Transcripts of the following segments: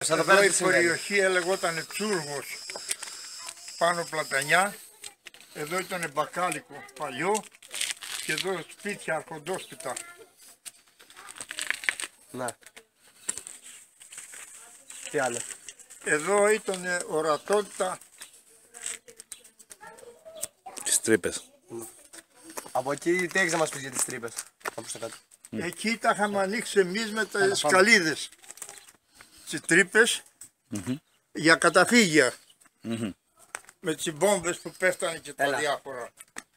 Εδώ η περιοχή έλεγόταν Τσούργος, πάνω Πλατανιά. Εδώ ήταν μπακάλικο παλιό και εδώ σπίτια αρχοντόσπιτα. Ναι. Τι άλλο. Εδώ ήταν ορατότητα. Τις τρύπες. Από εκεί τι έχεις να μας πεις για τις τρύπες. Εκεί τα είχαμε ανοίξει εμείς με τις καλύδες. Τις τρύπες για καταφύγια. Με τις μπόμπες που πέφτανε και τα διάφορα.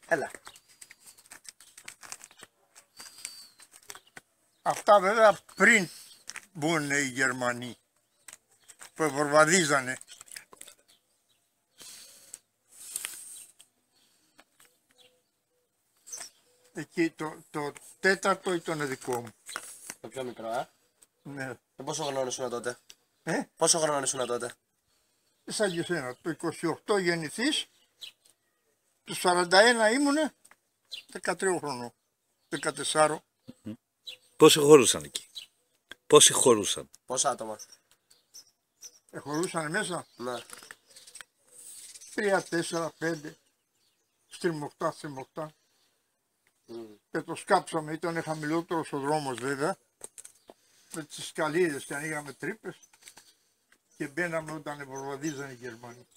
Έλα. Αυτά βέβαια πριν μπουν οι Γερμανοί που βορβαδίζανε. Εκεί το τέταρτο ήταν δικό μου. Το πιο μικρό, Ναι. Πόσο χρόνο ήσουν τότε. Ε? Πόσο χρόνο ήσουν τότε. Σαν και εσένα, το 28 γεννηθείς, το 41 ήμουνε 13 χρονών, 14. Πόσοι χωρούσαν εκεί. Πόσοι χωρούσαν. Πόσα άτομα. Χωρούσαν μέσα Ναι. 3, 4, 5, στριμωχτά. Και το σκάψαμε, ήταν χαμηλότερος ο δρόμος βέβαια, με τις σκαλίδες και ανοίγαμε τρύπες και μπαίναμε όταν βορβαδίζανε οι Γερμανοί.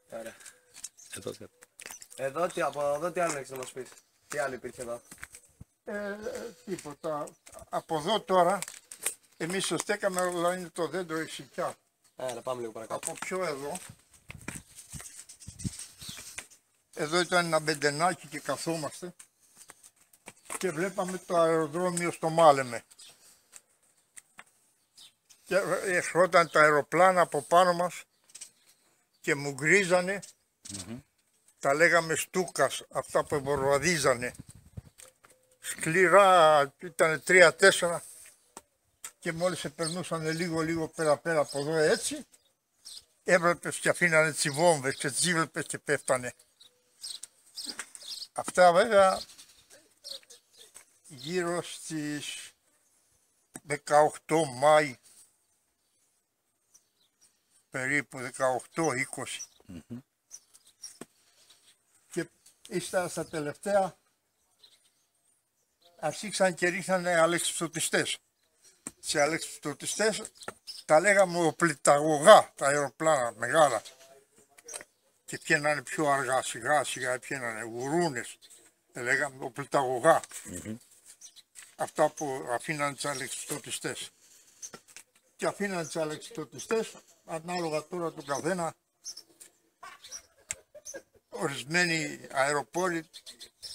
Ωραία. Εδώ Από εδώ τι άλλο έχεις να μας πεις. Τι άλλο υπήρχε εδώ. Τίποτα. Από εδώ τώρα, εμείς το στέκαμε, αλλά είναι το δέντρο εξικιά. Να πάμε λίγο παρακάτω. Από πιο εδώ, εδώ ήταν ένα μπεντενάκι και καθόμαστε και βλέπαμε το αεροδρόμιο στο Μάλεμε. Και ερχόταν τα αεροπλάνα από πάνω μας και μου γκρίζανε, τα λέγαμε στούκας, αυτά που βορβαδίζανε. Σκληρά, ήταν 3-4 και μόλις περνούσαν λίγο πέρα από εδώ έτσι, έβλεπες και αφήνανε τις βόμβες και τις έβλεπες και πέφτανε. Αυτά βέβαια γύρω στις 18 Μάη, περίπου 18-20. Και ύστερα στα τελευταία αρχίσαν και ρίχνανε αλεξιπτωτιστές. Σε αλεξιπτωτιστές τα λέγαμε οπλιταγωγά, τα αεροπλάνα μεγάλα. Και πιένανε πιο αργά, σιγά πιένανε γουρούνες, λέγαμε οπλιταγωγά. Αυτά που αφήνανε τις αλεξιπτωτιστές. Και αφήνανε τις αλεξιπτωτιστές, ανάλογα τώρα του καθένα, ορισμένοι αεροπόροι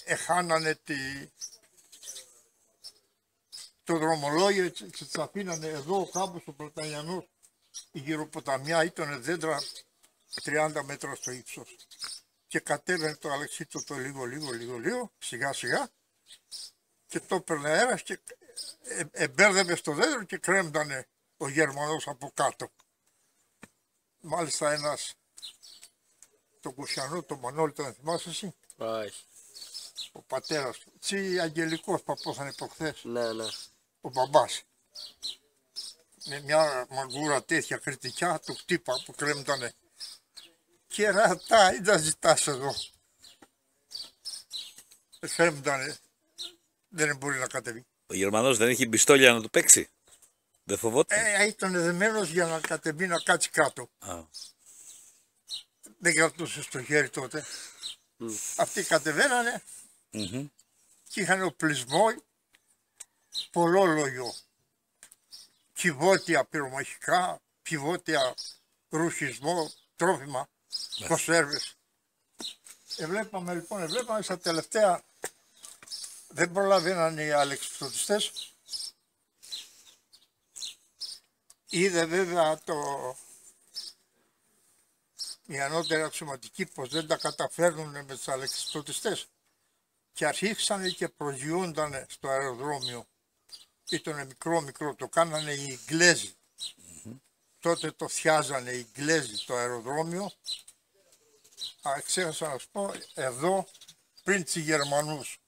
εχάνανε το δρομολόγιο και τις αφήνανε εδώ κάπου στο Πλατανιανό. Η γυροποταμιά ήταν δέντρα 30 μέτρα στο ύψος. Και κατέβαινε το αλεξίπτωτο λίγο, σιγά και το έπαιρνε αέρας και εμπέρδευε στο δέντρο και κρέμτανε ο Γερμανός από κάτω. Μάλιστα ένας, τον Κουσιανό, τον Μανώλη, τον θυμάσαι εσύ. Όχι. Ο πατέρας του. Έτσι αγγελικός παππούς ήταν προχθές. Ναι. Ο μπαμπάς. Με μια μαγκούρα τέτοια κριτικιά του χτύπα που κρέμτανε. Και ρατά, ή τα ζητάς εδώ. Κρέμτανε. Δεν μπορεί να κατεβεί. Ο Γερμανός δεν έχει πιστόλια να του παίξει. Δεν φοβόταν. Ήταν δεμένος για να κατεβεί να κάτσει κάτω. Δεν κρατούσε στο χέρι τότε. Αυτοί κατεβαίνανε και είχαν οπλισμό πολλόλογιο. Κυβότια πυρομαχικά, κυβότια ρουσισμό, τρόφιμα, κονσέρβες. Βλέπαμε στα τελευταία, δεν προλαβαίνανε οι αλεξιπτωτιστές. Είδε βέβαια οι ανώτερα αξιωματικοί πως δεν τα καταφέρνουν με τους αλεξιπτωτιστές και αρχίσανε και προσγειούντανε στο αεροδρόμιο. Ήταν μικρό, το κάνανε οι Ιγγλέζοι. Τότε το θιάζανε οι Ιγγλέζοι το αεροδρόμιο. Ξέχασα να σου πω, εδώ πριν τους Γερμανούς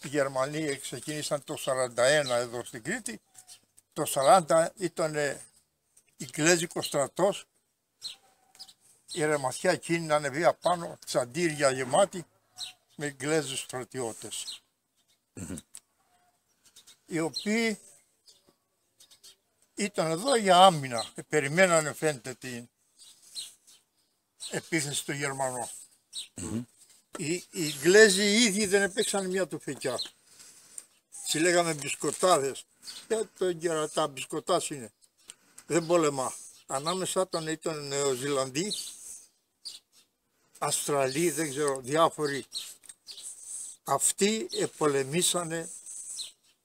Οι Γερμανοί ξεκίνησαν το 41 εδώ στην Κρήτη. Το 40 ήταν Ιγγλέζικος στρατός. Η ρεμαθιά εκείνη να ανεβεί απάνω, τσαντήρια γεμάτη με Ιγγλέζους στρατιώτες. Οι οποίοι ήταν εδώ για άμυνα. Περιμένανε φαίνεται την επίθεση των Γερμανών. Οι Ιγγλέζοι οι ίδιοι δεν έπαιξαν μια τουφεκιά. Τι λέγαμε μπισκοτάδες. Το κερατά μπισκοτάς είναι. Δεν πολεμά. Ανάμεσα ήταν Νεοζηλανδοί, Αυστραλοί, δεν ξέρω, διάφοροι. Αυτοί πολεμήσανε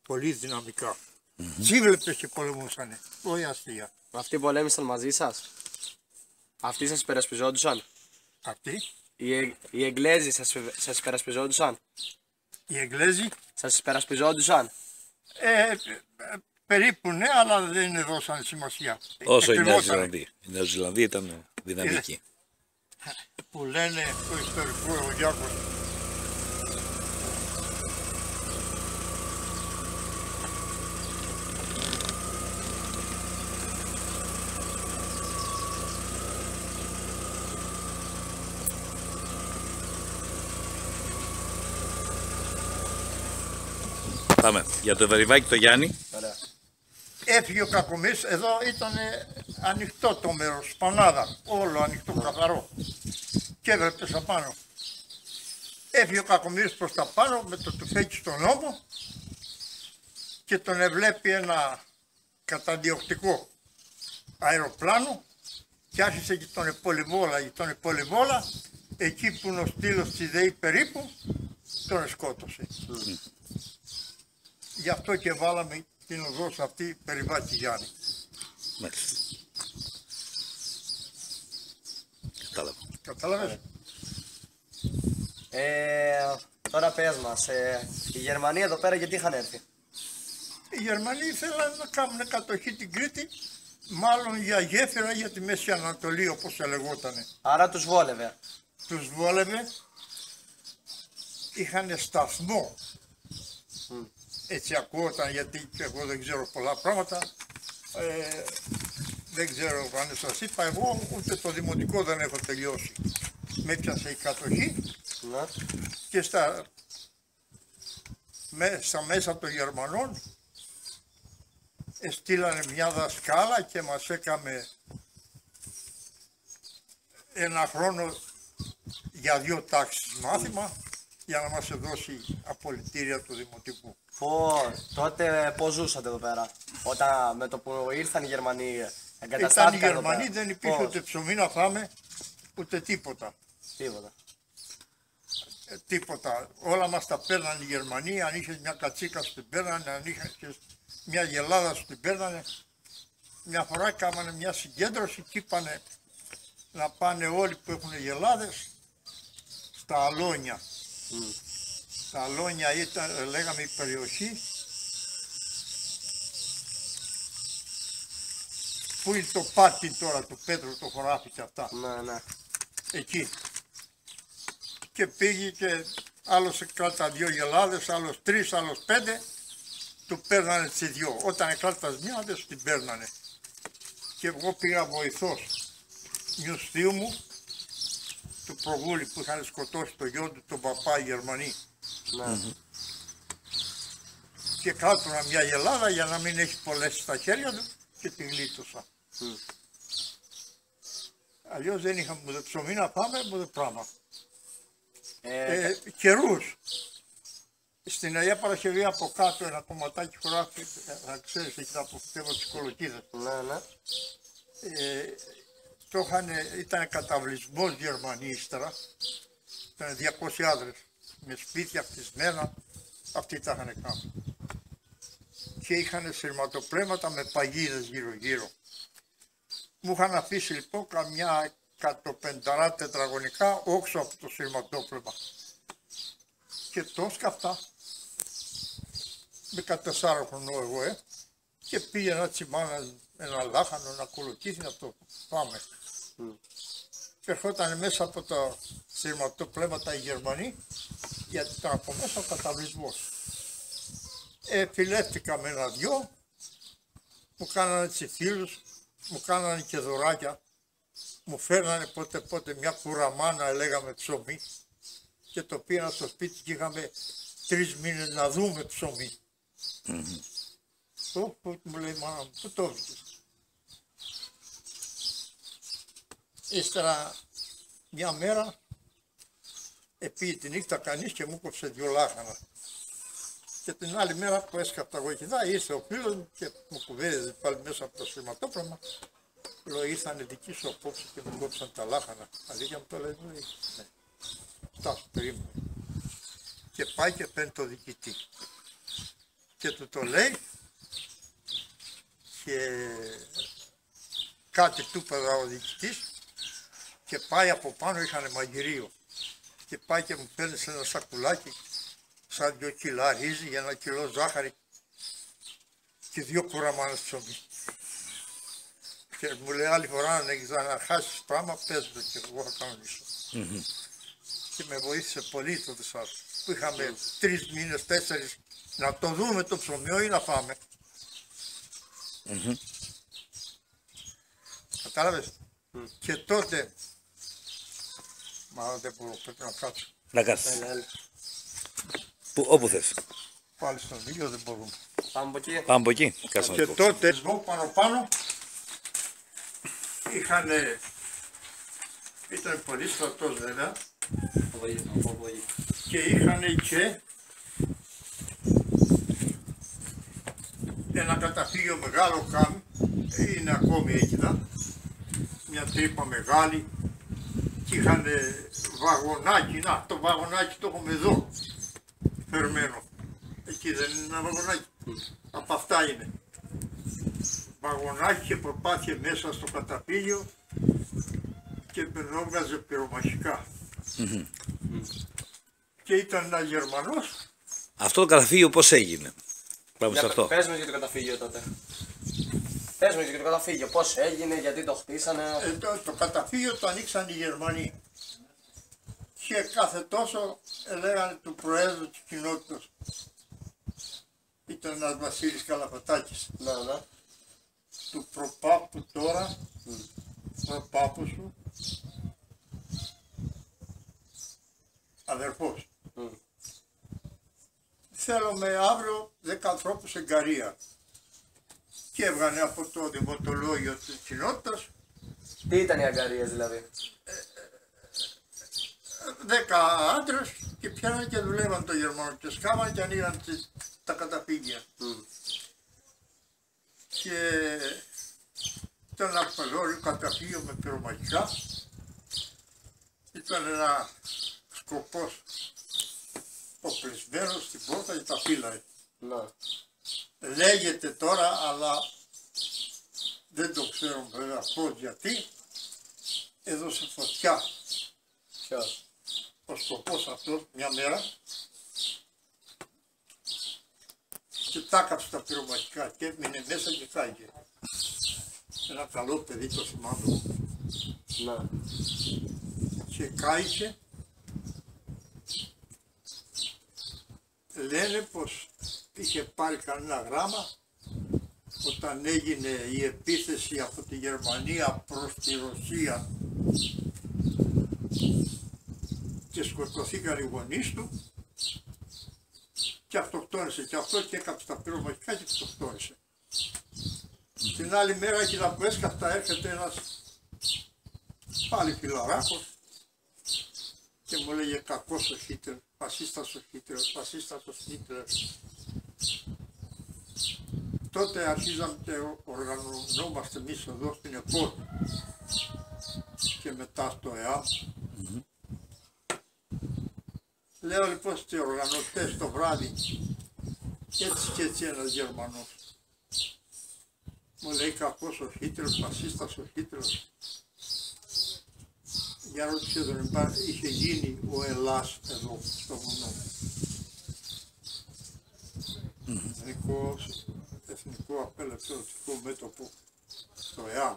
πολύ δυναμικά. Τι βλέπεις και πολεμούσανε, όχι αστεία. Αυτοί πολέμησαν μαζί σας. Αυτοί σας υπερασπιζόντουσαν. Αυτοί, Οι Εγγλέζοι σας υπερασπιζόντουσαν. οι Εγγλέζοι, Σας υπερασπιζόντουσαν. περίπου ναι, αλλά δεν δώσαν σημασία. Όσο οι Εκκρεμότανε. Νεοζηλανδοί. Οι Νεοζηλανδοί ήταν δυναμικοί. Που λένε το ιστορικό ο Γιάκος. Πάμε. Για το Βερυβάκι το Γιάννη. Ωραία. Έφυγε ο Κακομοίρης, εδώ ήταν ανοιχτό το μέρος, σπανάδα, όλο ανοιχτό, καθαρό. Και έβλεπες απάνω. Έφυγε ο Κακομοίρης προς τα πάνω με το τουφέκι στον ώμο και τον εβλέπει ένα καταδιοκτικό αεροπλάνο και άρχισε και τον πολυβόλα, εκεί που είναι ο στήλος της ΔΕΗ περίπου, τον σκότωσε. Γι' αυτό και βάλαμε την οδό σε αυτή Περιβάκη Γιάννη. Μάλιστα. Κατάλαβα. Κατάλαβες. Τώρα πες μας, η Γερμανία εδώ πέρα γιατί είχαν έρθει. Οι Γερμανοί ήθελαν να κάνουν κατοχή την Κρήτη, μάλλον για γέφυρα για τη Μέση Ανατολή όπως ελεγότανε. Άρα τους βόλευε. Τους βόλευε, είχαν σταθμό. Έτσι ακούγονταν, γιατί και εγώ δεν ξέρω πολλά πράγματα. Δεν ξέρω αν σας είπα, εγώ ούτε το δημοτικό δεν έχω τελειώσει. Με έπιασε η κατοχή Ναι. και στα μέσα των Γερμανών στείλανε μια δασκάλα και μας έκαμε ένα χρόνο για 2 τάξεις μάθημα για να μας δώσει απολυτήρια του δημοτικού. Τότε πώς ζούσατε εδώ πέρα, όταν με το που ήρθαν οι Γερμανοί Ήταν οι εγκαταστάθηκαν εδώ Γερμανοί, πέρα. δεν υπήρχε Πώς? ούτε ψωμί να φάμε, ούτε τίποτα. Τίποτα. Τίποτα. Όλα μας τα παίρνανε οι Γερμανοί, αν είχες μια κατσίκα σου την παίρνανε, αν είχες μια γελάδα σου την παίρνανε. Μια φορά κάμανε μια συγκέντρωση και είπανε να πάνε όλοι που έχουν γελάδες στα Αλόνια. Τα Αλόνια ήταν, λέγαμε, η περιοχή που είναι το πάρτι τώρα του Πέτρου, το χωράφι και αυτά. Ναι. Εκεί. Και πήγε και άλλος εκράτα 2 γελάδες, άλλος 3, άλλος 5, του παίρνανε τις 2. Όταν εκράτας μια δεν την παίρνανε. Και εγώ πήγα βοηθός μιους θείου μου, του προγούλη που είχαν σκοτώσει το γιο του, τον παπά οι Γερμανοί. Ναι. Και κράτουνα μια γελάδα για να μην έχει πολλές στα χέρια του και τη γλίτωσα. Αλλιώς δεν είχαμε ούτε ψωμί να πάμε, ούτε πράγμα. Καιρούς. Στην Αγία Παρασκευή από κάτω ένα κομματάκι χωράφι, θα ξέρεις, εκεί από φυτεύω τις κολοκύδες. Ναι. Ήταν καταβλισμός Γερμανοί ύστερα, ήταν 200 άντρες, με σπίτια χτισμένα, αυτοί τα είχαν κάνει. Και είχαν σειρματοπλέματα με παγίδες γύρω-γύρω. Μου είχαν αφήσει λοιπόν καμιά 150 τετραγωνικά όξω από το σειρματόπλεμα. Και το σκαφτά, με 14 χρονό εγώ, και πήγαινα τσιμάνα ένα λάχανο, ένα κολοκύθι, αυτό, πάμε. Και ερχόταν μέσα από τα σειρματοπλέματα οι Γερμανοί, γιατί ήταν από μέσα ο καταβλισμός. Φιλεύτηκα με ένα-δυο, μου κάνανε τσιφίλους, μου κάνανε και δωράκια, μου φέρνανε πότε μια κουραμάνα, λέγαμε ψωμί, και το πήγαινα στο σπίτι και είχαμε 3 μήνες να δούμε ψωμί. Μου λέει, μάνα μου, πού το βρήκες? Ύστερα μια μέρα πήγε τη νύχτα κανείς και μου κόψε 2 λάχανα. Και την άλλη μέρα που έσκαπτα εγώ εκεί ήρθε ο φίλος μου και μου κουβέντιζε πάλι μέσα από το σηματόπλωμα. Λέω, ήρθανε δικοί σου απόψε και μου κόψαν τα λάχανα. Αλήθεια μου το λέει, ναι. Φτάσου, περίμενε. Και πάει και παίρνει το διοικητή. Και του το λέει και κάτι του είπε ο διοικητής και πάει από πάνω, είχανε μαγειρίο. Και πάει και μου παίρνει σε ένα σακουλάκι σαν 2 κιλά ρύζι, 1 κιλό ζάχαρη και 2 κουραμάνες ψωμί. Και μου λέει, άλλη φορά αν έχεις να χάσεις πράγμα, πες το και εγώ θα κανονίσω. Και με βοήθησε πολύ το Θεσσάλο, που είχαμε 3 μήνες, 4 να το δούμε το ψωμιό ή να φάμε. Κατάλαβες. Και τότε, μα δεν μπορώ, πρέπει να κάτσω. Να κάτσεις. Όπου θες. Πάλι στον ήλιο δεν μπορούμε. Πάμε από εκεί. Πάμε από εκεί. Κάτσε να Και το πω. τότε εδώ πάνω είχανε, ήταν πολύ στρατός βέβαια, και είχανε και ένα καταφύγιο μεγάλο καν, είναι ακόμη εκεί, μια τρύπα μεγάλη, και είχανε βαγονάκι, να το βαγονάκι το έχουμε εδώ, φερμένο. Εκεί δεν είναι ένα βαγονάκι, από αυτά είναι. Βαγονάκι και προπάτησε μέσα στο καταφύγιο και περνόβγαζε πυρομαχικά. Και ήταν ένας Γερμανός. Αυτό το καταφύγιο πώς έγινε? Πάμε σε Για, αυτό. πες μας για το καταφύγιο τότε. Πες μας για το καταφύγιο, πώς έγινε, γιατί το χτίσανε. Το καταφύγιο το ανοίξαν οι Γερμανοί. Και κάθε τόσο λέγανε του Προέδρου της κοινότητας. Ήταν ένας Βασίλης Καλαφατάκης. Ναι. Του προπάπου τώρα, προπάπου σου, αδερφός. Θέλουμε αύριο 10 ανθρώπους εγκαρία. Και έβγανε από το δημοτολόγιο της κοινότητας Τι ήταν οι αγκαρίες δηλαδή? 10 άντρες και πιάνανε και δουλεύαν το Γερμανό και σκάβανε και ανοίγαν τα καταφύγια. Και ήταν ένα παλαιό καταφύγιο με πυρομαχικά. Ήταν ένα σκοπός οπλισμένος στην πόρτα και τα φύλαγε. Ναι. Λέγεται τώρα, αλλά δεν το ξέρω βέβαια πώς, γιατί έδωσε φωτιά. Ποιος? Ο σκοπός αυτός μια μέρα και τάκαψε τα πυρομαχικά και έμεινε μέσα και κάηκε. Ένα καλό παιδί, το θυμάμαι. Ναι. Και κάηκε. Λένε πως είχε πάρει κανένα γράμμα όταν έγινε η επίθεση από τη Γερμανία προς τη Ρωσία και σκοτωθήκαν οι γονείς του και αυτοκτόνησε και αυτό και έκαψε τα πυρομαχικά και αυτοκτόνησε. Την άλλη μέρα εκεί που έσκαπτα έρχεται ένας πάλι φιλαράκος και μου λέγε κακός ο Χίτλερ, φασίστας ο Χίτλερ, φασίστας ο Χίτλερ. Τότε αρχίζαμε και οργανωνόμαστε εμείς εδώ στην ΕΠΟΔ και μετά στο ΕΑΜ. Λέω λοιπόν στους οργανωτές το βράδυ, έτσι και έτσι ένας Γερμανός. Μου λέει κακός ο Χίτλερ, φασίστας ο Χίτλερ. Για ρώτησε τον είχε γίνει ο Ελλάς εδώ στο βουνό. Εθνικό απελευθερωτικό μέτωπο στο ΕΑΜ.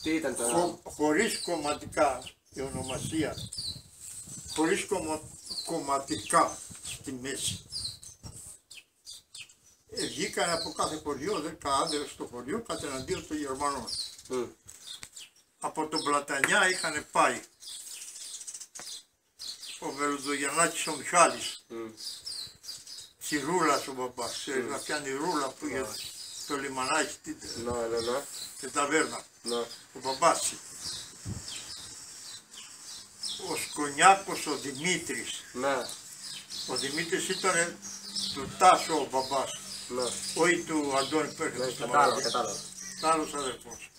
Τι ήταν το Χωρίς κομματικά η ονομασία, χωρίς κομματικά στη μέση. βγήκαν από κάθε χωριό, 10 άντρες στο χωριό κατεναντίον των Γερμανών. Από τον Πλατανιά είχαν πάει ο Βελουδογεννάκης ο Μιχάλης, στη Ρούλας ο μπαμπάς, ξέρεις να πιάνει Ρούλα που είχε το λιμανάκι, την ταβέρνα, ο μπαμπάς. Ο Σκονιάκος ο Δημήτρης, ο Δημήτρης ήταν του Τάσο ο μπαμπάς, όχι του Αντώνη που έρχεται στο Μαρόκο, άλλος αδερφός.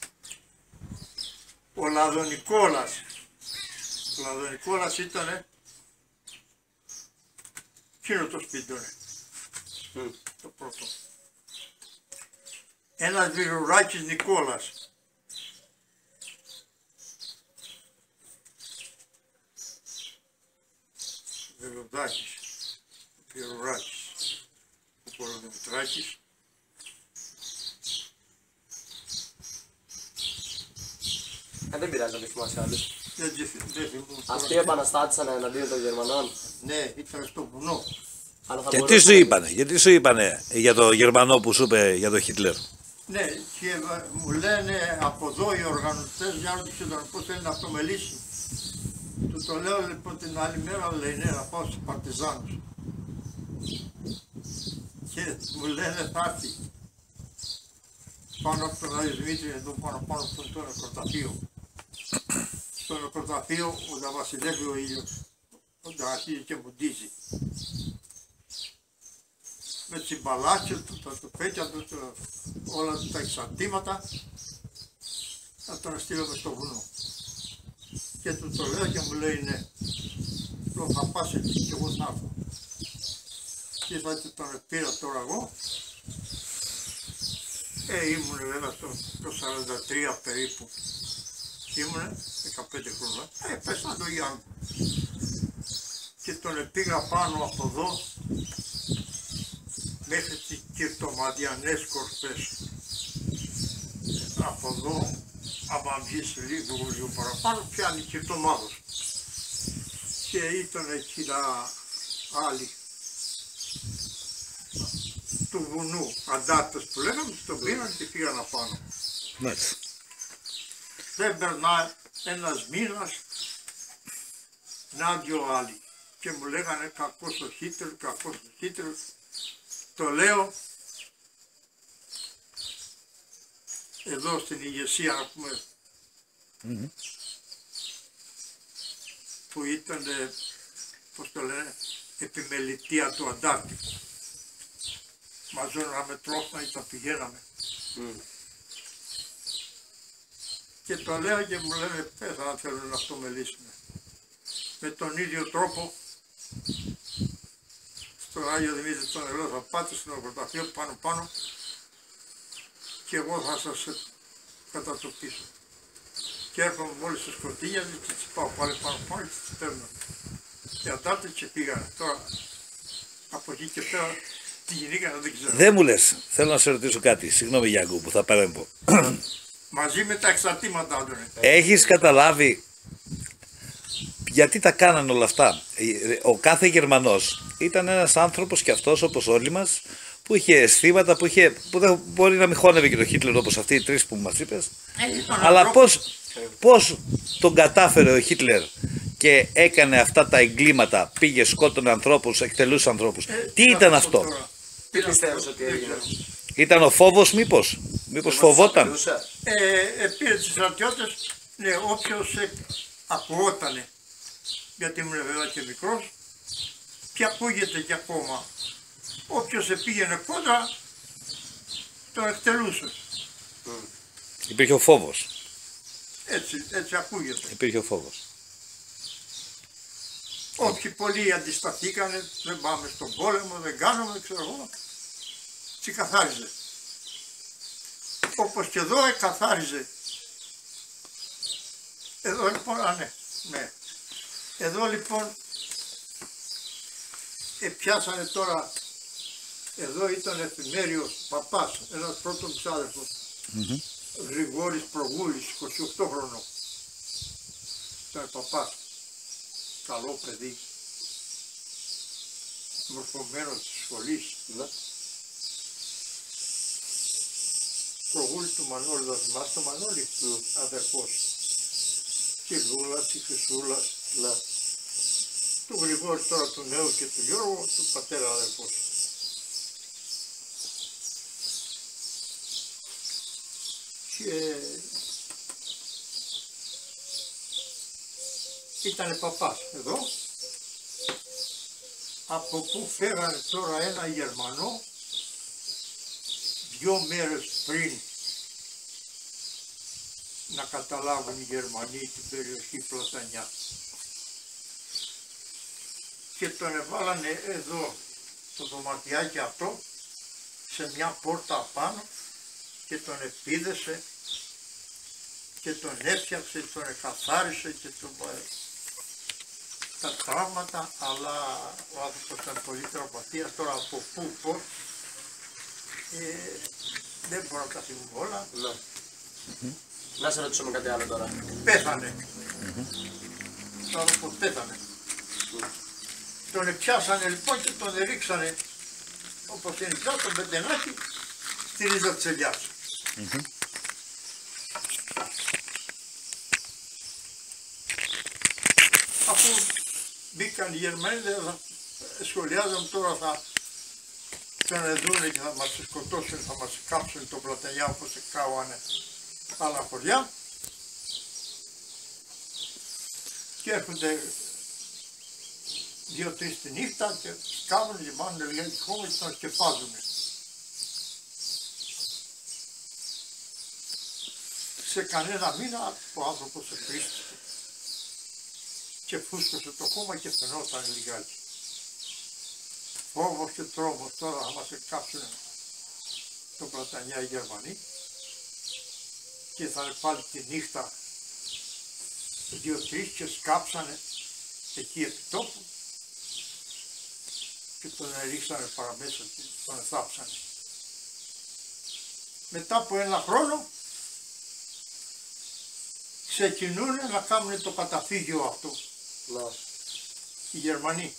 Ο Λαδονικόλας, ο Λαδονικόλας ήταν εκείνο το σπίτι του, το πρώτο. Ένας Βιρουράκης Νικόλας. Βιρουδάκης, Βιρουράκης, ο Πολοδημητράκης. Δεν πειράζει να μην θυμάσαι άλλους. Δεν θυμούμαι. Αυτοί επαναστάτησαν εναντίον των Γερμανών. Ναι, ήταν στο βουνό. Αλλά θα Γιατί μπορούσε- σου είπανε για το Γερμανό που σου είπε για τον Χίτλερ. Ναι, και μου λένε από εδώ οι οργανωτές για ρωτήσε τον πώς θέλει να αυτομελήσει. Του το λέω λοιπόν την άλλη μέρα, λέει ναι, να πάω στους Παρτιζάνους. Και μου λένε θα έρθει πάνω από τον Άγιο Δημήτρη, εδώ πάνω από το νεκροταφείο. Στο νεκροταφείο όταν βασιλεύει ο ήλιος, όταν αρχίζει και μουντίζει. Με τσιμπαλάκια του, τα τουφέκια του, όλα τα εξαρτήματα, θα τον στείλουμε στο βουνό. Και του το λέω και μου λέει ναι. Λέω θα πας εκεί και εγώ θα έρθω. Και θα τον πήρα τώρα εγώ. Ήμουν βέβαια το 43 περίπου. Ήμουν 15 χρόνια. Πέσα το Γιάννη. Και τον πήγα πάνω από εδώ μέχρι τις Κυρτομαδιανές κορφές. Από εδώ, άμα βγεις λίγο παραπάνω, πιάνει Κυρτομάδος. Και ήταν εκεί άλλοι του βουνού, αντάρτες που λέγαμε, τον πήραν και πήγαν απάνω. Μάλιστα. Δεν περνάει ένας μήνας, να δυο άλλοι. Και μου λέγανε κακός ο Χίτλερ, κακός ο Χίτλερ. Το λέω εδώ στην ηγεσία να πούμε, που ήταν, πώς το λένε, επιμελητία του Αντάρτικου. Μαζώναμε τρόφιμα ή τα πηγαίναμε. Και το λέω και μου λένε πες αν θέλουν να αυτομελήσουμε. Με τον ίδιο τρόπο στον Άγιο Δημήτρη τον Ελό θα πάτε στο νεκροταφείο πάνω και εγώ θα σας κατατοπίσω. Και έρχομαι μόλις στο σκοτεινιά και τις πάω πάλι πάνω και τις παίρνω. Και αντάρτες και πήγανε. Τώρα από εκεί και πέρα τι γινήκανε δεν ξέρω. Δεν μου λες, θέλω να σε ρωτήσω κάτι. Συγγνώμη Γιάνγκο που θα παρέμβω. Μαζί με τα εξαρτήματα, Άντωνε. Έχεις καταλάβει γιατί τα κάνανε όλα αυτά. Ο κάθε Γερμανός ήταν ένας άνθρωπος και αυτός όπως όλοι μας που είχε αισθήματα, που δεν μπορεί να μην χώνευε και το Χίτλερ όπως αυτοί οι τρεις που μας είπες. Αλλά πώς τον κατάφερε ο Χίτλερ και έκανε αυτά τα εγκλήματα, πήγε σκότωνε ανθρώπους, εκτελούσε ανθρώπους. Τι ήταν αυτό? Τι πιστεύεις ότι έγινε? Ήταν ο φόβος μήπως φοβόταν? Πήρε τους στρατιώτες, ναι, όποιος ακουγότανε, γιατί ήμουν βέβαια και μικρός, και ακούγεται και ακόμα. Όποιος πήγαινε κόντρα, τον εκτελούσε. Υπήρχε ο φόβος. Έτσι ακούγεται. Υπήρχε ο φόβος. Όποιοι πολλοί αντισταθήκανε, δεν πάμε στον πόλεμο, δεν κάνουμε, ξέρω εγώ, ξεκαθάριζε. Όπως και εδώ εκαθάριζε. Εδώ λοιπόν, ναι. Εδώ λοιπόν πιάσανε τώρα, εδώ ήταν εφημέριος παπάς, ένας πρώτος ξάδερφος, Γρηγόρης Προγούλης, 28 χρονών. Ήταν παπάς, καλό παιδί, μορφωμένος της σχολής. παππούλη του Μανώλη, θα θυμάσαι το Μανώλη, αδερφός. Τη Λούλα, τη Χρυσούλα, του Γρηγόρη τώρα του νέου και του Γιώργου, του πατέρα αδερφός. Και ήτανε παπάς εδώ, από που φέρανε τώρα ένα Γερμανό 2 μέρες πριν να καταλάβουν οι Γερμανοί την περιοχή Πλατανιά. Και τον εβάλανε εδώ το δωματιάκι αυτό σε μια πόρτα απάνω και τον επίδεσε και τον έφτιαξε, τον εκαθάρισε και τον τα τραύματα, αλλά ο άνθρωπος ήταν πολύ τραυματίας, τώρα από πού πώς δεν μπορώ να τα θυμώ όλα. Να σε ρωτήσω με κάτι άλλο τώρα. Πέθανε. Ο άνθρωπος πέθανε. Τον πιάσανε λοιπόν και τον ρίξανε, όπως είναι πια, τον πετενάκι στη ρίζα της ελιάς. Αφού μπήκαν οι Γερμανοί, σχολιάζαν τώρα θα τον δούνε και θα μας σκοτώσουν, θα μας κάψουν το Πλατανιά όπως κάβανε άλλα χωριά. Και έρχονται 2-3 τη νύχτα και σκάβουν, λιμάνουν λιγάκι χώμα και τον σκεπάζουν. Σε κανένα μήνα ο άνθρωπος εκρίστηκε και φούσκωσε το χώμα και φαινόταν λιγάκι. Φόβος και τρόμος, τώρα θα μας κάψουν το Πλατανιά οι Γερμανοί και θα είναι πάλι τη νύχτα 2-3 και σκάψανε εκεί επί τόπου και τον ρίξανε παραμέσα και τον θάψανε. Μετά από ένα χρόνο ξεκινούν να κάνουν το καταφύγιο αυτό οι Γερμανοί.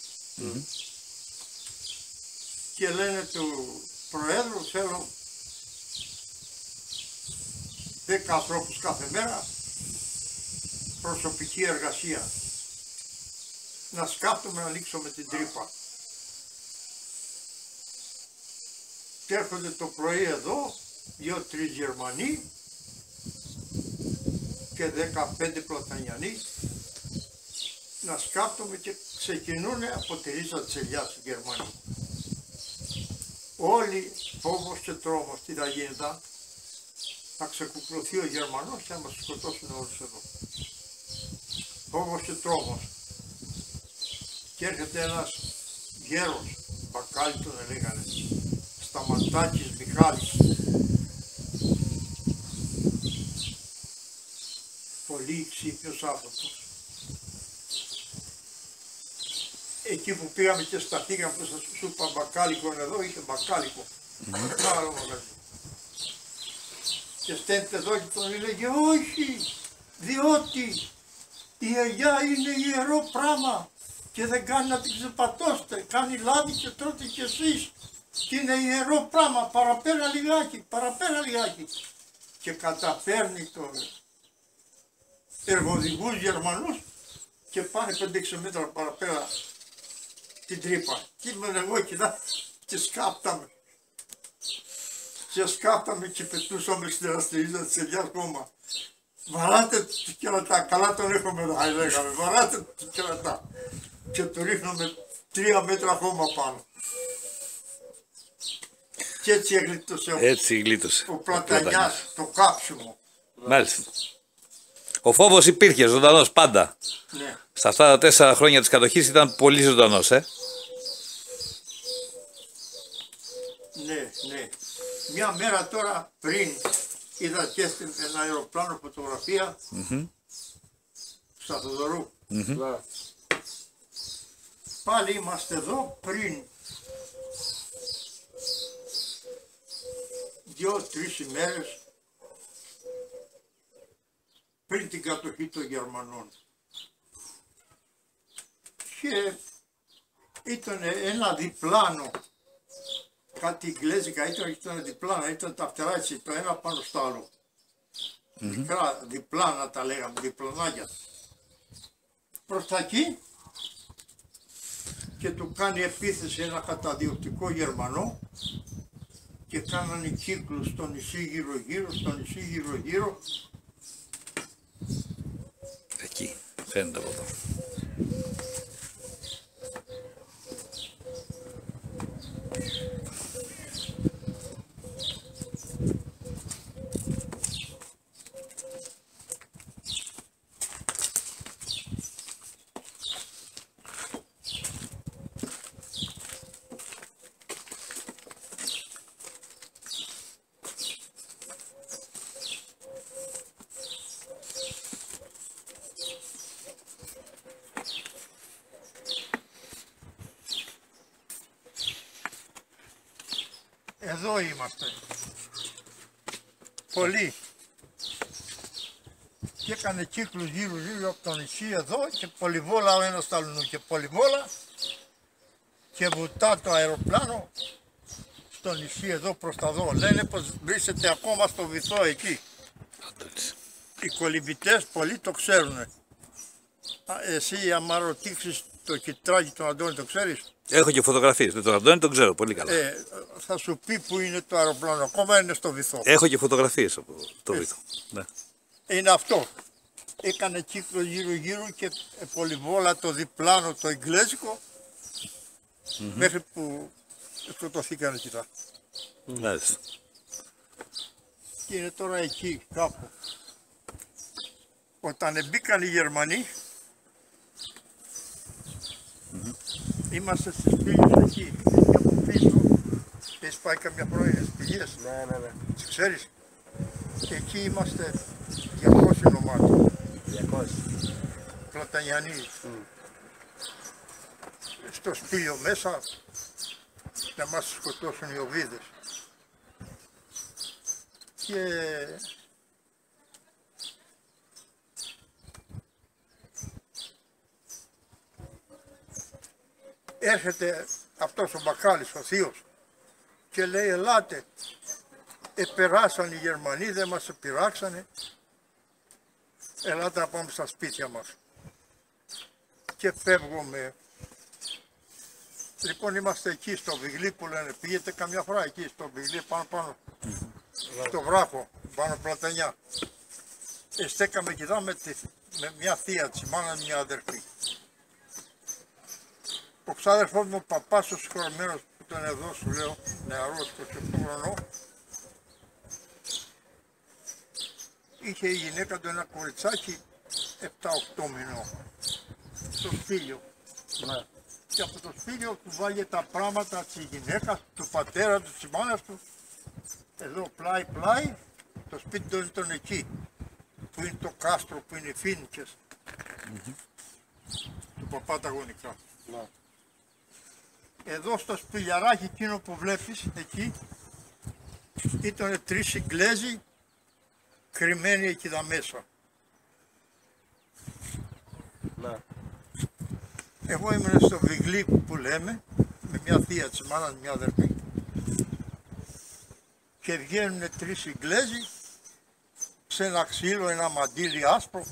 Και λένε του Προέδρου, θέλω 10 ανθρώπους κάθε μέρα προσωπική εργασία. Να σκάφτουμε να ανοίξουμε την τρύπα. Και έρχονται το πρωί εδώ 2-3 Γερμανοί και 15 Πλατανιανοί να σκάφτουμε και ξεκινούν από τη ρίζα της ελιάς οι Γερμανοί. Όλοι φόβος και τρόμος, τι θα γίνεται, θα ξεκουκλωθεί ο Γερμανός και θα μας σκοτώσουν όλους εδώ. Φόβος και τρόμος. Και έρχεται ένας γέρος, Μπακάλι τον λέγανε, Σταματάκης Μιχάλης. Πολύ ξύπνιος άνθρωπος. Εκεί που πήγαμε και σταθήκαμε που σας σου είπα μπακάλικο εδώ, είχε μπακάλικο. Άλλο μαγαζί. Και στέλνετε εδώ και τον έλεγε όχι, διότι η ελιά είναι ιερό πράγμα και δεν κάνει να την ξεπατώσετε, κάνει λάδι και τρώτε κι εσείς και είναι ιερό πράγμα, παραπέρα λιγάκι, παραπέρα λιγάκι. Και καταφέρνει το εργοδηγούς Γερμανούς και πάνε 5-6 μέτρα παραπέρα την τρύπα. Και ήμουν εγώ και σκάπταμε. Και σκάπταμε και πετούσαμε στην αστερίζα της ελιάς κόμμα. Βαράτε το κερατά, καλά τον έχουμε εδώ, λέγαμε, βαράτε το κερατά. Και το ρίχναμε 3 μέτρα χώμα πάνω. Και έτσι εγλίτωσε ο Πλατανιάς, το κάψιμο. Μάλιστα. Ο φόβος υπήρχε ζωντανός πάντα. Ναι. Στα αυτά τα 4 χρόνια της κατοχής ήταν πολύ ζωντανός, Ναι, ναι. Μια μέρα τώρα πριν είδα και ένα αεροπλάνο φωτογραφία στα Θοδωρού. Πάλι είμαστε εδώ πριν 2-3 ημέρες πριν την κατοχή των Γερμανών. Και ήταν ένα διπλάνο κάτι γκλέζικα, ήταν διπλάνα, ήταν τα φτερά έτσι, το ένα πάνω στο άλλο. Μικρά, διπλάνα τα λέγαμε, διπλανάκια. Προς τα εκεί και του κάνει επίθεση ένα καταδιοκτικό Γερμανό και κάνανε κύκλους στο νησί γύρω-γύρω, στο νησί γύρω-γύρω. Εκεί, φαίνεται από εδώ. Εδώ είμαστε. Πολλοί. Και έκανε κύκλους γύρω από το νησί εδώ και πολυβόλα ο ένας στο αλλού και πολυβόλα και βουτά το αεροπλάνο στο νησί εδώ προς τα δω. Λένε πως βρίσκεται ακόμα στο βυθό εκεί. Οι κολυμβητές πολλοί το ξέρουν. Εσύ άμα ρωτήσεις το κιτράκι του Αντώνη το ξέρεις? Έχω και φωτογραφίες. Τον Αντώνη τον ξέρω πολύ καλά. Θα σου πει που είναι το αεροπλάνο, ακόμα είναι στο βυθό. Έχω και φωτογραφίες από το βυθό. Ναι. Είναι αυτό. Έκανε κύκλο γύρω-γύρω και πολυβόλα το διπλάνο το εγγλέζικο μέχρι που σκοτωθήκανε κοιτά. Μάλιστα. Και είναι τώρα εκεί κάπου. Όταν μπήκαν οι Γερμανοί, είμαστε στις πύλες εκεί, και από πίσω. Έχεις πάει καμιά φορά στις πηγές? Ναι. Τις ξέρεις? Εκεί είμαστε 200 νομάτων. 200. Πλατανιανοί. Στο σπήλιο μέσα να μας σκοτώσουν οι οβίδες. Και έρχεται αυτός ο μπακάλης, ο θείος, και λέει ελάτε, επεράσαν οι Γερμανοί, δεν μας επειράξανε, ελάτε να πάμε στα σπίτια μας. Και φεύγουμε. Λοιπόν είμαστε εκεί στο Βιγλί που λένε, πήγετε καμιά φορά εκεί στο Βιγλί πάνω, στο βράχο, πάνω πλατανιά. Στέκαμε και εδώ με μια θεία της, μάνα μια αδερφή. Ο ξάδερφός μου, ο παπάς ο συγχωρεμένος που ήταν εδώ, σου λέω, νεαρός 28 χρονών, είχε η γυναίκα του ένα κοριτσάκι 7-8 μηνών, στο σπήλιο. Ναι. Και από το σπήλιο του βάλε τα πράγματα της γυναίκας, του πατέρα του, της μάνας του, εδώ πλάι, το σπίτι του ήταν εκεί, που είναι το κάστρο, που είναι οι Φίνικες, του παπά τα γονικά. Ναι. Εδώ στο σπηλιαράκι εκείνο που βλέπεις εκεί ήταν 3 Ιγγλέζοι κρυμμένοι εκεί δα μέσα. Ναι. Εγώ ήμουν στο Βιγλί που λέμε με μια θεία της μάνας, μια αδερφή, και βγαίνουν 3 Ιγγλέζοι σε ένα ξύλο, ένα μαντίλι άσπρο,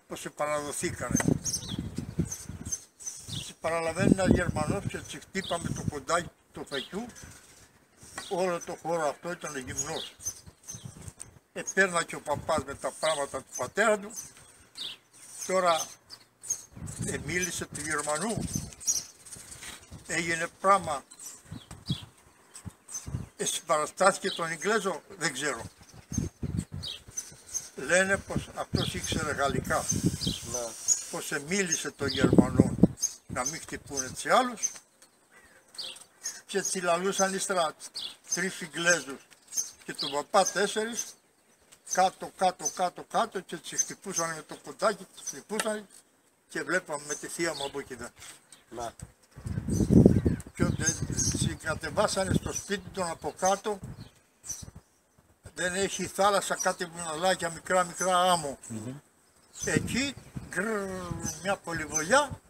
πως σε παραδοθήκανε. Παραλαβαίνει ένα Γερμανός και της χτύπαμε το κοντάκι του φεκιού, όλο το χώρο αυτό ήταν γυμνός. Παίρνα και ο παπάς με τα πράγματα του πατέρα του, τώρα μίλησε του Γερμανού, έγινε πράγμα, συμπαραστάθηκε τον Ιγγλέζο, δεν ξέρω. Λένε πως αυτός ήξερε γαλλικά, πως μίλησε το Γερμανό να μην χτυπούνε τους άλλους και τσιλαλούσαν ύστερα 3 Ιγγλέζους και τον παπά 4 κάτω και τους χτυπούσαν με το κοντάκι, τους χτυπούσαν και βλέπαμε με τη θεία μου από εκεί. Ναι. Και τους κατεβάσανε στο σπίτι των από κάτω, δεν έχει θάλασσα, κάτι βουναλάκια μικρά άμμο. Εκεί μια πολυβολιά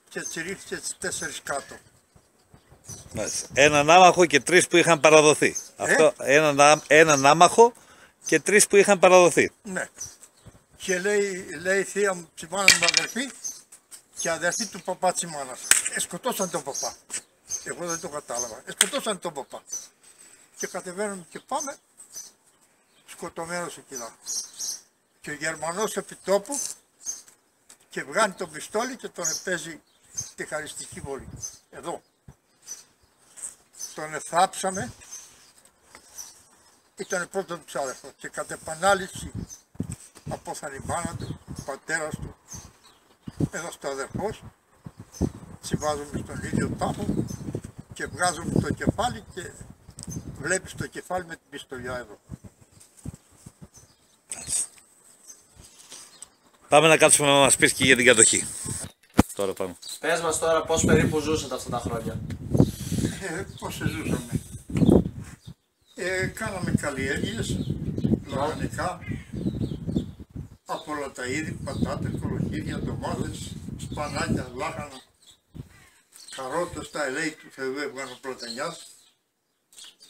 και τσιρίχθηκε τις 4 κάτω. Μάλιστα. Έναν άμαχο και 3 που είχαν παραδοθεί. Αυτό, έναν άμαχο και 3 που είχαν παραδοθεί. Ναι. Και λέει η θεία μου, τη μάνα μου αδερφή και αδερφή του παπά της μάνας. Σκοτώσαν τον παπά. Εγώ δεν το κατάλαβα. Σκοτώσαν τον παπά. Και κατεβαίνουμε και πάμε σκοτωμένος εκεί. Και ο Γερμανός επί τόπου και βγάνει το πιστόλι και τον επέζει τη χαριστική βολή. Εδώ. Τον εθάψαμε. Ήταν πρώτο του ξάδερφος και κατ' επανάληψη απόθανε η μάνα του, ο πατέρας του, έδωσε το αδερφός, συμβάζουμε στον ίδιο τάφο και βγάζουμε το κεφάλι και βλέπεις το κεφάλι με την πιστολιά εδώ. Πάμε να κάτσουμε να μας πεις και για την κατοχή. Τώρα πάμε. Πες μας τώρα πώς περίπου ζούσατε αυτά τα χρόνια. Πώς ζούσαμε. Κάναμε καλλιέργειες, λαχανικά, από όλα τα είδη, πατάτες, κολοχίδια, ντομάτες, σπανάκια, λάχανα, καρότες, τα ελέη του Θεού έβγανε ο Πλατανιάς.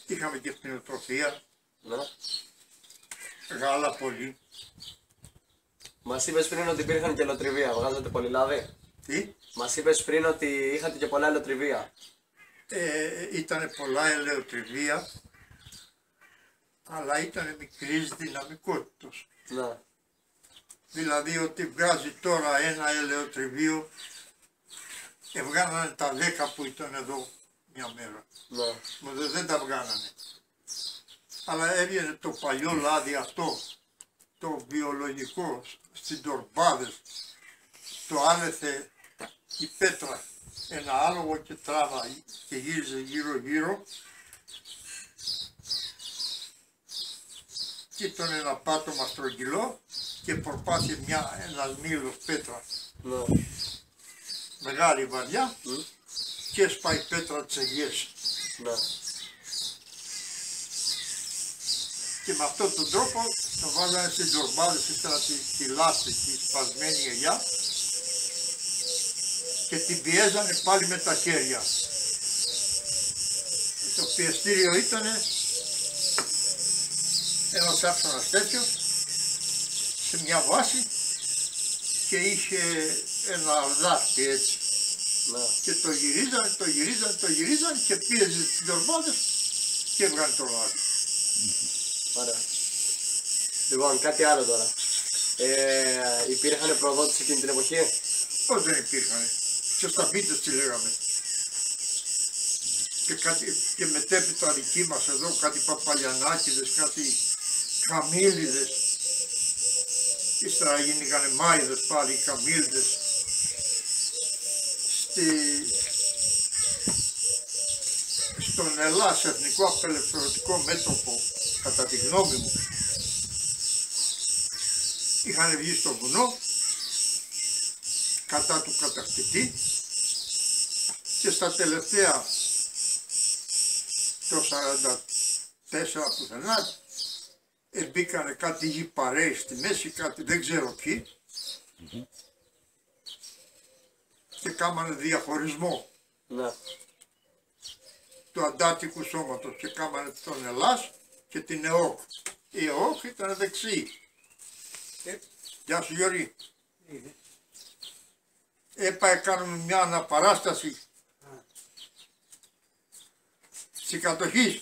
Είχαμε και κτηνοτροφία, Ναι. γάλα πολύ. Μας είπες πριν ότι υπήρχαν και ελαιοτριβία, βγάζατε πολύ λάδι. Τι, Μας είπες πριν ότι είχατε και πολλά ελαιοτριβία. ήταν πολλά ελαιοτριβία, αλλά ήταν μικρής δυναμικότητας. Ναι. Δηλαδή ότι βγάζει τώρα ένα ελαιοτριβείο, βγάνανε τα 10 που ήταν εδώ μια μέρα. Ναι. Μα δεν τα βγάνανε. Αλλά έβγαινε το παλιό λάδι αυτό, το βιολογικό, στις τορμπάδες, το άνεθε η πέτρα, ένα άλογο και τράβα και γύριζε γύρω γύρω και ήταν ένα πάτωμα στρογγυλό και προπάθει ένας μήλος πέτρα Ναι. μεγάλη βαριά και σπάει πέτρα τσεγιές. Ναι. Και με αυτόν τον τρόπο το βάζανε στην τορμπάδες, ύστερα τη λάσπη, τη σπασμένη ελιά και την πιέζανε πάλι με τα χέρια. Το πιεστήριο ήταν ένας άξονας τέτοιος σε μια βάση και είχε ένα αρδάσκι έτσι. Ναι. Και το γυρίζανε και πίεζε τις τορμπάδες και έβγανε το λάδι. Ωραία. Λοιπόν, κάτι άλλο τώρα. Υπήρχαν προδότες εκείνη την εποχή. Πώς δεν υπήρχαν. Και στα μπίτες τι λέγαμε. Και μετέπειτα δικοί μας εδώ κάτι παπαλιανάκηδες, κάτι καμήλιδες. Ύστερα γίνηκαν μάιδες πάλι, καμήλιδες. Στον Ελλάς Εθνικό Απελευθερωτικό Μέτωπο, κατά τη γνώμη μου, είχαν βγει στο βουνό κατά του κατακτητή και στα τελευταία το 44 πουθενά μπήκανε κάτι γηπαρέοι στη μέση, κάτι δεν ξέρω ποιοι και κάμανε διαχωρισμό Ναι. του αντάτικου σώματος και κάμανε τον Ελλάς και την ΕΟΚ. Η ΕΟΚ ήταν δεξί. Γεια σου Γιώργη. Έπαε κάνουμε μια αναπαράσταση στη κατοχή.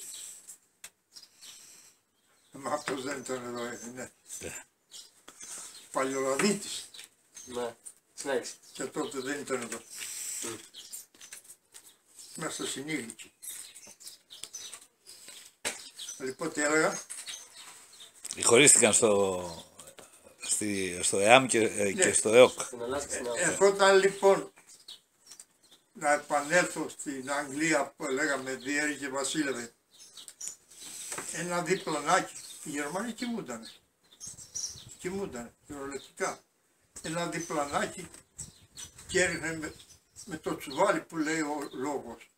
Μα αυτός δεν ήταν εδώ, ναι. Παλιοραδίτης. Ναι. Συνέχισε. Και τότε δεν ήταν εδώ. Μέσα στην Ήλικη. Λοιπόν τι έλεγα. Χωρίστηκαν στο ΕΑΜ και στο ΕΟΚ. Στην Ελλάδα και στην Ελλάδα. Ερχόταν λοιπόν να επανέλθω στην Αγγλία που λέγαμε Διέρη και Βασίλευε. Ένα διπλανάκι. Οι Γερμανοί κοιμούντανε. Κοιμούντανε κυριολεκτικά. Ένα διπλανάκι και έριχνε με το τσουβάλι που λέει ο λόγος.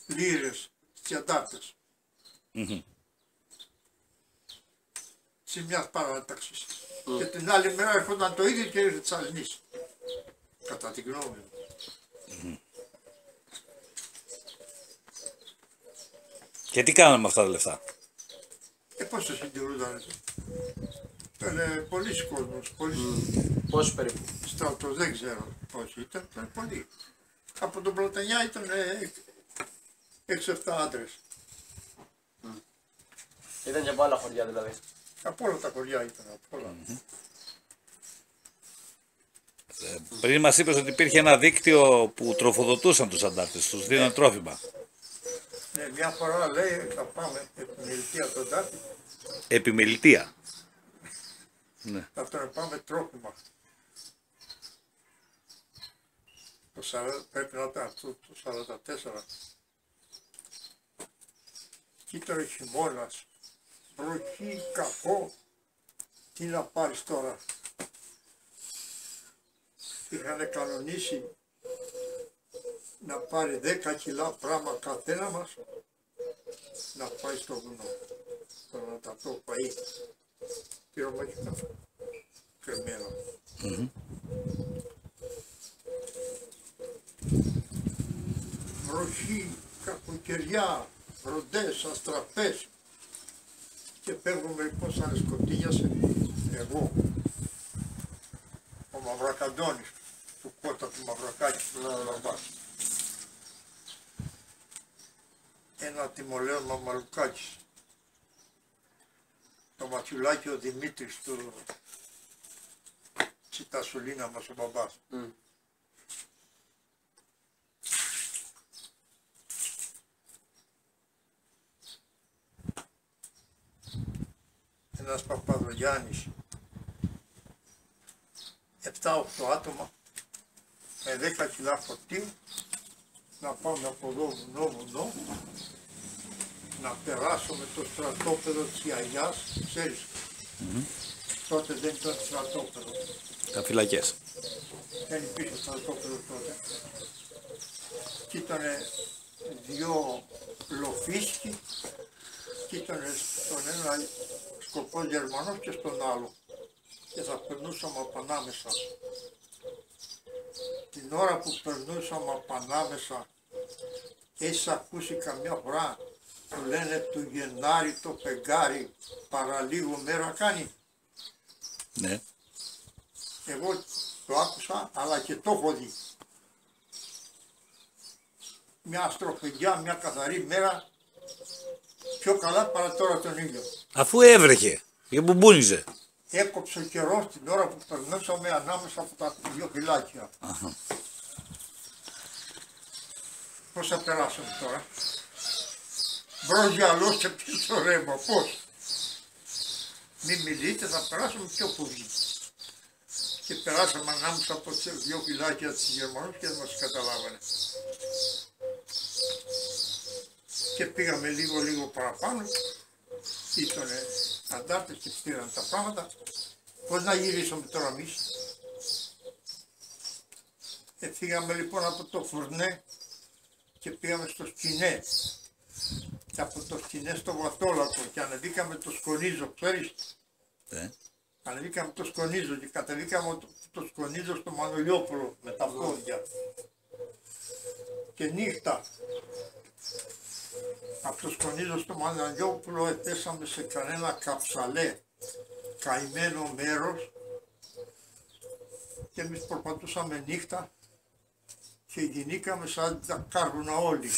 Λίρες και αντάρτες. Σε μια παράταξη. Και την άλλη μέρα έρχονταν το ίδιο και ήρθε τσαλνής. Κατά τη γνώμη μου. Και τι κάναμε με αυτά τα λεφτά. Πώς το συντηρούνταν. Ήταν πολλοί κόσμος, πολλοί Πόσοι περίπου. στρατός, δεν ξέρω πόσοι ήταν πολλοί. Από τον Πλατανιά ήταν 6-7 άντρες. Ήταν και από άλλα χωριά δηλαδή. Από όλα τα χωριά ήταν, από όλα. Πριν μας είπες ότι υπήρχε ένα δίκτυο που τροφοδοτούσαν τους αντάρτες, τους δίναν τρόφιμα. Ναι, μια φορά λέει θα πάμε επιμελητία τον Τάτη, Επιμελητία. Ναι. θα τον πάμε τρόφιμα. Πρέπει να ήταν αυτό το 44. Και ήταν χειμώνας, βροχή, κακό, τι να πάρεις τώρα. Είχαν κανονίσει να πάρει 10 κιλά πράγμα καθένα μας να πάει στο βουνό. Το να τα το φαΐ. Πυρομαχικά. Κρεμμένα. Βροχή, κακοκαιριά, βροντές, αστραπές. Και παίρνουμε λοιπόν σαν σκοτίνιασε εγώ, ο Μαυρακαντώνης, του κότα του Μαυρακάκη του Λαμπάς. Ένα τιμολέο Μαμαλουκάκης. Το Ματσουλάκι ο Δημήτρης του Τσιτασουλίνα μας ο μπαμπάς. Ένας Παπαδογιάννης, 7-8 άτομα με 10 κιλά φορτίου να πάμε από εδώ βουνό, να περάσουμε το στρατόπεδο της Ιαγιάς, ξέρεις, τότε δεν ήταν στρατόπεδο. Τα φυλακές. Δεν υπήρχε στρατόπεδο τότε. Και ήταν δυο λοφίσκοι και ήταν στον ένα σκοπό Γερμανός και στον άλλο. Και θα περνούσαμε από ανάμεσα. Την ώρα που περνούσαμε από ανάμεσα, έχεις ακούσει καμιά φορά που λένε του Γενάρη το φεγγάρι παραλίγο μέρα κάνει. Ναι. Εγώ το άκουσα αλλά και το έχω δει. Μια αστροφεγγιά, μια καθαρή μέρα, πιο καλά παρά τώρα τον ήλιο. Αφού έβρεχε και μπουμπούνιζε. Έκοψε ο καιρός την ώρα που περνούσαμε ανάμεσα από τα δυο φυλάκια. Πώς θα περάσουμε τώρα. Μπρος γυαλός και πίσω ρέμα. Πώς. Μην μιλείτε, θα περάσουμε πιο πολύ. Και περάσαμε ανάμεσα από τις δυο φυλάκια της Γερμανούς και δεν μας καταλάβανε. Και πήγαμε λίγο παραπάνω. Ήτανε αντάρτες και πήραν τα πράγματα. Πώς να γυρίσουμε τώρα εμείς. Φύγαμε λοιπόν από το Φουρνέ και πήγαμε στο Σκινέ. Και από το Σκινέ στο Βατόλακο και ανεβήκαμε το Σκονίζο, ξέρεις. Ανεβήκαμε το Σκονίζο και κατεβήκαμε το Σκονίζο στο Μανολιόπουλο με τα πόδια. Και νύχτα από το Σκονίζο στο Μανολιόπουλο πέσαμε σε κανένα καψαλέ, καημένο μέρος και εμείς προπατούσαμε νύχτα και γινήκαμε σαν τα κάρβουνα όλοι.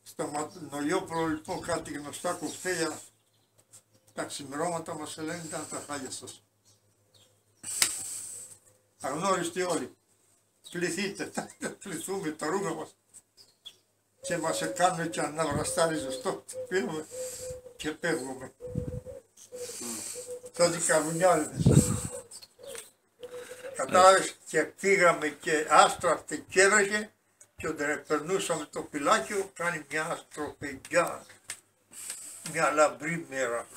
Στο Μανολιόπουλο λοιπόν κάτι γνωστά κοφτέλια, τα ξημερώματα μας λένε ήταν τα χάλια σας. Αγνώριστοι όλοι. Πληθείτε, πληθούμε τα ρούχα μας και μας κάνουμε και αναβραστάρι ζεστό, πήραμε και πέφγουμε. Τότε καρβουνιάριδες. Κατάλαβες και πήγαμε και άστραφτε και έβρεχε και όταν περνούσαμε το φυλάκιο κάνει μια αστροφεγγιά, μια λαμπρή μέρα.